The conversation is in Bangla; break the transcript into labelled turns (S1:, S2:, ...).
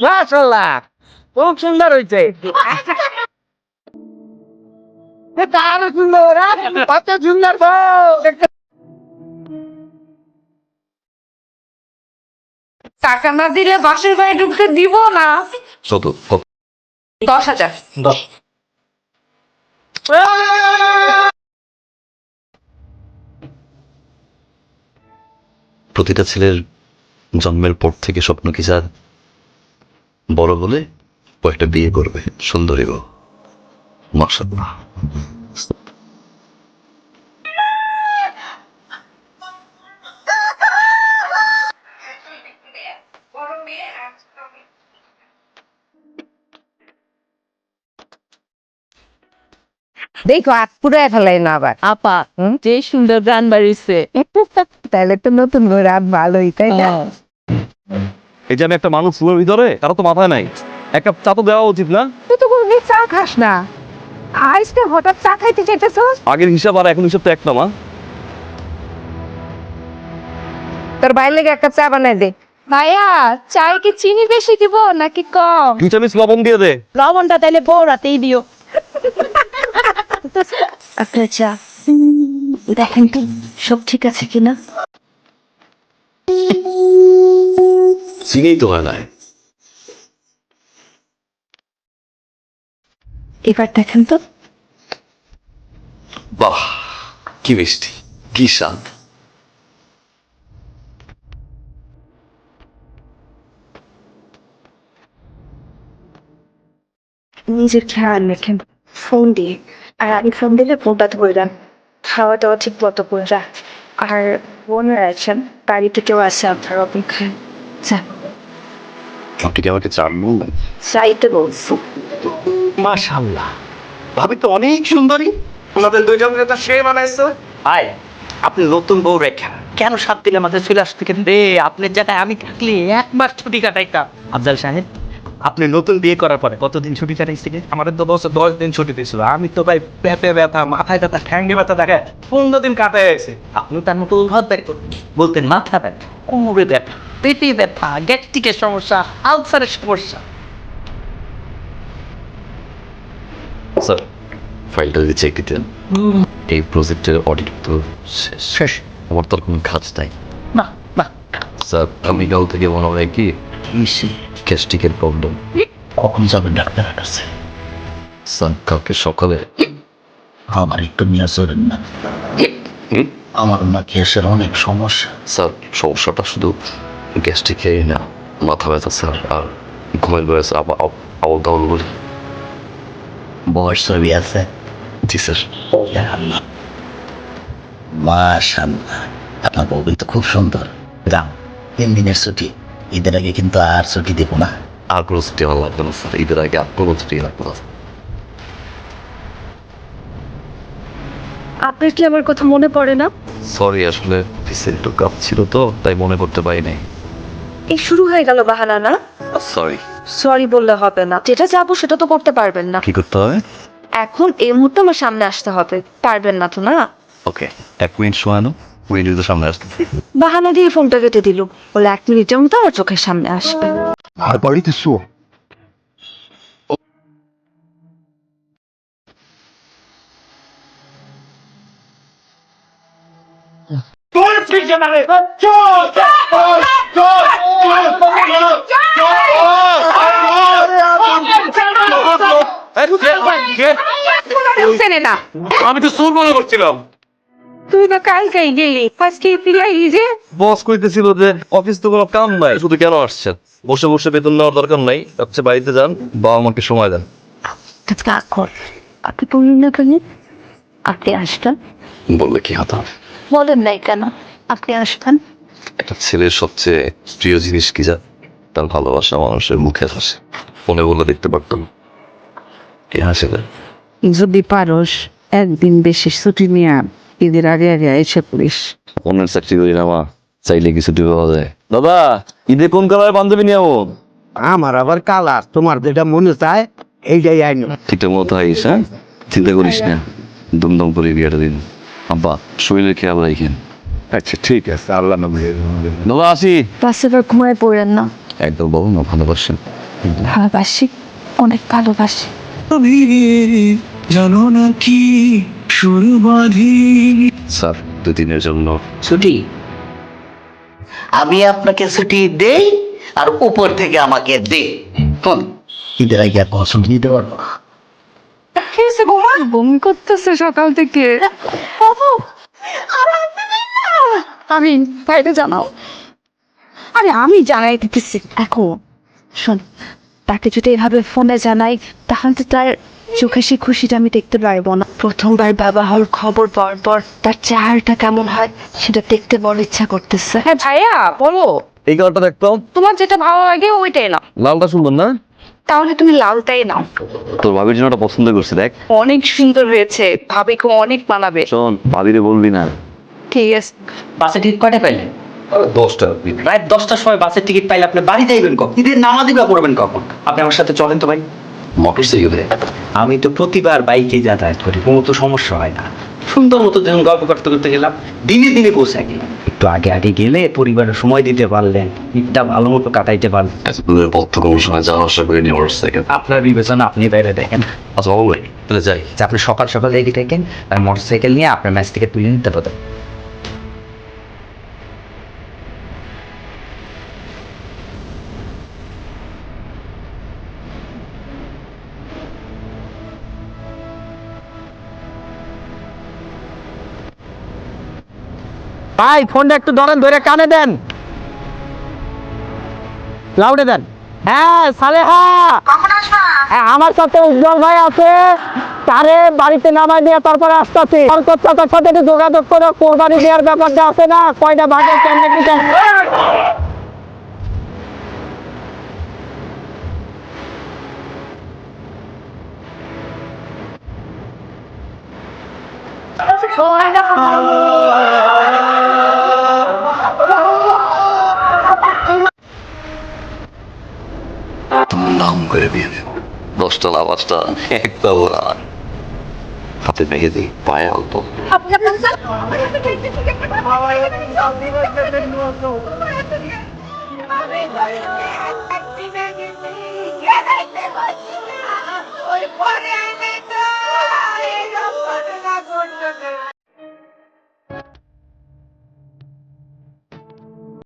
S1: মাশাআল্লাহ খুব সুন্দর হয়েছে। আরো সুন্দর, কত সুন্দর বউ।
S2: টাকা না দিলে বাসের ভাড়া ঢুকতে দিব না।
S3: কত
S2: 10,000।
S3: প্রতিটা ছেলের জন্মের পর থেকে স্বপ্ন কি স্যার বড় হলে ও একটা বিয়ে করবে, সুন্দরী বউ। মাশাআল্লাহ।
S2: দেখো হাত পুরাই ফেলাই না আবার।
S4: আপা যে সুন্দর গান বাড়িছে।
S2: তাহলে তো নতুন করে আর ভালোই, তাই না?
S5: এই যে আমি একটা মানুষ ফুলের ভিতরে, তারা তো মাথায় নাই। এক কাপ চা তো দেওয়া উচিত না?
S2: তুই তো কোনদিন চা খাস না, আজকে হঠাৎ চা খাইতে চাইতেছস?
S5: আগের হিসাব আর এখন হিসাব তো এক না মা।
S2: তোর ভাইয়ের লেগে এক কাপ চা বানাই দে।
S4: ভাইয়া চায়ে কি চিনি বেশি দিব নাকি কম?
S5: 2 চামচ লবণ দিয়ে দে।
S4: লবণটা তাহলে বউরাতেই দিও।
S6: আচ্ছা দেখেন তো সব ঠিক আছে কিনা।
S3: চিনেই তো হয় নাই।
S6: এবার দেখেন তো।
S3: বাহ, কি মিষ্টি, কি স্বাদ।
S6: নিজের খেয়াল রাখেন ফোন দিয়ে, আর আমি ফোন দিলে ফোনটা ধরে দেন, খাওয়া দাওয়া ঠিক মতো করে রাখ। আর বোনের আছেন বাড়িতে কেউ আছে আপনার অপেক্ষায়,
S3: আপনি কি আমাকে চান বললেন?
S6: চাইতে বলছি।
S1: মাশাআল্লাহ ভাবি তো অনেক সুন্দরী। ওনাদের দুইজনের একটা সে বানাইছো। ভাই আপনি নতুন বউ রেখা কেন 7 দিন আমাদের চলে আসতে কেন রে? আপনার জায়গায় আমি থাকলে 1 মাস ছুটি কাটাইতাম। আফজাল সাহেব আপনি নতুন বিয়ে করার পরে কতদিন ছুটি কাটাইছিলেন? আমাদের তো 10 দিন ছুটি দিয়েছিল। আমি তো ভাই পেটে ব্যথা, মাথায় ব্যথা, ঠ্যাঙ্গে ব্যথা দেখে 15 দিন কাটাই আছে। আপনি তার মতো উদ্ভট বলতেন মাথা ব্যথা, কোমরে ব্যথা, পেটে ব্যথা, গ্যাস্ট্রিকের সমস্যা, আলসারের সমস্যা।
S3: স্যার ফাইলটা যদি চেক দিতেন। এই প্রজেক্টের অডিট তো শেষ। আমার তো আর কোনো কাজ নাই।
S1: না না
S3: স্যার আমি কাল থেকে মনে হয় কি গ্যাস্ট্রিকের প্রবলেম।
S7: কখন যাবেন ডাক্তারের কাছে?
S3: স্যার কালকে সকালে।
S7: আমার একটু নিয়ে চলেন না, আমার না গ্যাসের অনেক সমস্যা।
S3: স্যার সমস্যাটা শুধু গ্যাস্ট্রিকেই না, মাথা ব্যথা স্যার, আর ঘুমের বয়স আবল তাবল বলি।
S7: বয়স ছবি আছে?
S3: জি স্যার।
S7: মাশাআল্লাহ, আপনার বউ তো খুব সুন্দর। যাও 3 দিনের ছুটি, ঈদের আগে কিন্তু আর ছুটি দেব না।
S3: আর কোনো ছুটি আমার লাগবে না স্যার, ঈদের আগে আর কোনো ছুটি লাগবে না।
S6: আপনার কি আমার কথা মনে পড়ে না?
S3: সরি, আসলে অফিসে একটু কাজ ছিল তো তাই মনে করতে পারি নাই।
S6: এই শুরু হয়ে গেল বাহানা না?
S3: সরি।
S6: সরি বললে হবে না, যেটা যাবো সেটা তো করতে পারবেন না।
S3: কি করতে হবে?
S6: এখন এই মুহূর্তে আমার সামনে আসতে হবে, পারবেন না তো না?
S3: ওকে, 1 মিনিট শোয়ানো, মিনিট তো সামনে আসতে।
S6: বাহানা দিয়ে ফোনটা কেটে দিল, বলে 1 মিনিটের মতো আমার চোখের সামনে আসবে।
S7: আর বাড়িতে শো।
S1: তোর পিছনে রে চল চল চল
S2: চেনে না।
S5: আমি তো চোর মনে করছিলাম।
S2: তুই না কালকেই গেলি, আজকে ফিরে যে
S5: বস কইতেছিল যে অফিস তো কোনো কাম নাই, শুধু কেন আসছেন? বসে বসে বেতন নেওয়ার দরকার নাই, হচ্ছে বাড়িতে যান, বাবা মাকে সময় দেন।
S6: আপনি বললেন না কেন আপনি আসবেন?
S3: বললে কি হতো?
S6: বলেন নাই কেন আপনি আসবেন?
S3: একটা ছেলের সবচেয়ে প্রিয় জিনিস কি জান? তার ভালোবাসা মানুষের মুখে হাসে। ফোনে বলে দেখতে পারতাম কে হাসে না।
S2: যদি পারস একদিন বেশি ছুটি নিয়ে ঈদের আগে আগে এসে পড়িস।
S3: অন্যের চাকরি করি না মা, চাইলে কিছু দিতে পাওয়া যায়।
S5: দাদা ঈদে কোন কালারের পাঞ্জাবি নিয়ে যাবো?
S1: আমার আবার কালার, তোমার যেটা মনে চায় এইটাই আইনো।
S3: ঠিকঠাক মতো আইস, হ্যাঁ? চিন্তা করিস না, দুমদম করে বিয়েটা দিন। আব্বা শরীরের খেয়াল রাখেন।
S7: আচ্ছা ঠিক আছে, আল্লাহ নবী।
S5: দাদা আসি।
S6: বাসে ঘুমায় পড়েন না।
S3: একদম বলো না ভালোবাসেন।
S6: ভালোবাসি, অনেক ভালোবাসি।
S3: স্যার 2 দিনের জন্য
S7: ছুটি আমি আপনাকে ছুটি দেই আর উপর থেকে আমাকে দে ঈদের আগে আর কোনো ছুটি দিতে পারবো না।
S2: বমি করতেছে সকাল থেকে।
S6: আমি বাইরে জানাও। আরে আমি জানাই দিতেছি এখন। শোন, তাকে যদি এভাবে ফোনে জানাই তাহলে তো তার চোখে সে খুশিটা আমি দেখতে পারবো না। প্রথমবার বাবা হওয়ার খবর পাওয়ার পর তার চেহারাটা কেমন হয় সেটা দেখতে বড় ইচ্ছা করতেছে।
S2: হ্যাঁ ভাইয়া বলো,
S5: এই কালারটা দেখতো,
S2: তোমার যেটা ভালো লাগে ওইটাই নাও।
S5: লালটা সুন্দর না?
S2: তাহলে তুমি লালটাই নাও।
S3: তোর ভাবির জন্য ওটা পছন্দ করছি, দেখ।
S2: অনেক সুন্দর হয়েছে, ভাবিকে অনেক মানাবে।
S3: শোন, ভাবিরে বলবি না।
S2: ঠিক আছে।
S1: বাসের টিকিট কয়টা পাইলেন?
S5: 10টা।
S1: রাত 10টার সময় বাসের টিকিট পাইলে আপনি বাড়ি যাইবেন কখন? ঈদের নামাজ দিবা পড়বেন কখন? আপনি আমার সাথে চলেন তো ভাই।
S3: মোটরসাইকেলে
S1: আমি তো প্রতিবার বাইকে যাতায়াত করি, কোনো তো সমস্যা হয় না। সুন্দর মতো যখন গল্প করতে করতে গেলাম, দিনে দিনে পৌঁছাই গেলাম। একটু আগে আগে গেলে পরিবারের সময় দিতে পারলেন, ঈদটা ভালো মতো কাটাইতে পারলেন।
S3: এতদূরের পথ তো কোনো সময় যাওয়া আসা করে নিয়ে মোটরসাইকেল।
S1: আপনার বিবেচনা আপনি বাইরে দেখেন।
S3: আচ্ছা বাবু ভাই, তাহলে যাই।
S1: যে আপনি সকাল সকাল রেডি থাকেন, আর মোটরসাইকেল নিয়ে আপনার ম্যাচ থেকে তুলে নিতে পারবেন। ভাই ফোনটা একটু ধরেন, ধরে কানে দেন, লাউডে দেন। হ্যাঁ সালেহা, হ্যাঁ আমার সাথে উজ্জ্বল ভাই আছে, তারে বাড়িতে নামাই নিয়ে তারপরে আসতেছি। কলকাতার সাথে একটু যোগাযোগ করে কোরবানি দেওয়ার ব্যাপারটা আছে না, কয়টা ভাগে কেমনে কি
S3: নাম করে বিয়ে দেব। 10টা লাভাজটা একটা ওরা হাতে মেখে দিই, পায়ে অল্প।
S4: ওই পরে আইলে তো এই রকম ঘটনা ঘটতো না।